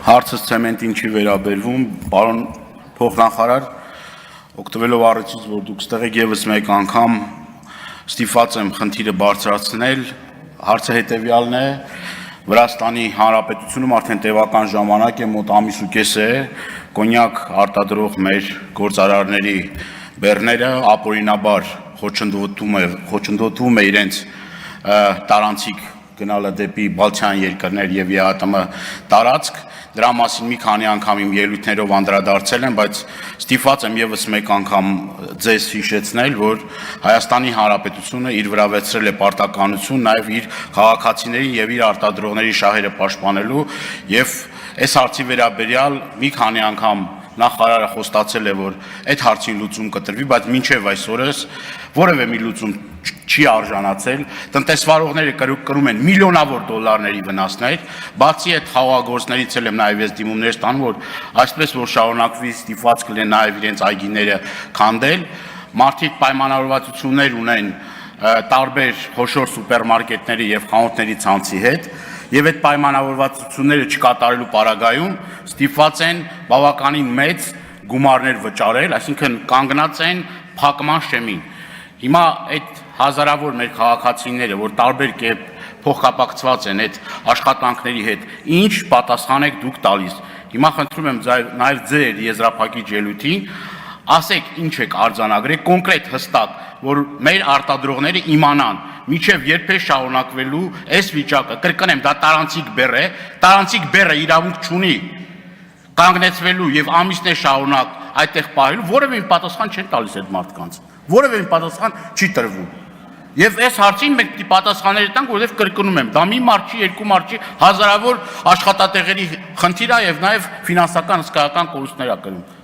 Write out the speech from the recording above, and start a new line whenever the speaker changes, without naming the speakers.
Հարցս ցեմենտին չի վերաբերվում, պարոն փոխնախարար, օգտվելով առիթից, որ դուք ստեղ եք եւս մեկ անգամ ստիպված եմ խնդիրը բարձրացնել, հարցը հետեւյալն է, Վրաստանի Հանրապետությունում արդեն տևական ժամանակ է, մոտ ամիս ու կես է, կոնյակ արտադրող մեր գործարարների բեռները ապօրինաբար խոչընդոտվում է իրենց տարանցիկ գնալը դեպի Բալթյան երկրներ եւ ԵԱՏՄ տարածք, դրա մասին մի քանի անգամ իմ ելույթներով անդրադարձել եմ, բայց ստիպված եմ եւս մեկ անգամ ձեզ հիշեցնել, որ Հայաստանի Հանրապետությունը իր վրա վերցրել է պարտականություն նաեւ իր քաղաքացիների եւ իր արտադրողների շահերը պաշտպանելու եւ այս հարցի վերաբերյալ մի քանի անգամ նախարարը խոստացել է, որ այդ հարցին լուծում կտրվի, բայց մինչև այսօրս որևէ մի լուծում չի արժանացել, տնտեսվարողները կրում են միլիոնավոր դոլարների վնասներ, բացի այդ խաղաղագործներից եմ նաև ես դիմումներ ստանում, որ այսպես որ շարունակվի ստիպված կլինեն նաև իրենց այգիները քանդել, մարդիկ պայմանավորվածություններ ունեն տարբեր խոշոր սուպերմարկետների եւ խանութների ցանցի հետ, եւ այդ պայմանավորվածությունները չկատարելու պարագայում ստիպված են բավականին մեծ գումարներ վճարել, այսինքն կանգնած են փակման շեմին։ Հիմա այդ հազարավոր մեր քաղաքացիները, որ տարբեր կերպ փոխկապակցված են այդ աշխատանքների հետ, ինչ պատասխան եք դուք տալիս։ Հիմա խնդրում եմ նաեւ ձեր եզրափակիչ ելույթին ասեք ինչ եք արձանագրել կոնկրետ հստակ, որ մեր արտադրողները իմանան, միջև երբ է շարունակվելու այս վիճակը, կրկնեմ, դա տարանցիկ բեռ է, տարանցիկ բեռը իրավունք չունի կանգնեցվելու եւ ամիսներ շարունակ այդտեղ պահելու, որևէ պատասխան չեն տալիս այդ մարդկանց, որևէ պատասխան չի տրվում։ Եվ այս հարցին մենք պիտի պատասխաններ տանք, որովհետև կրկնում եմ, դա մի մարդ չի, երկու մարդ չի, հազարավոր աշխատատեղերի խնդիր է եւ նաեւ ֆինանսական հսկայական կորուստներ ա կրում։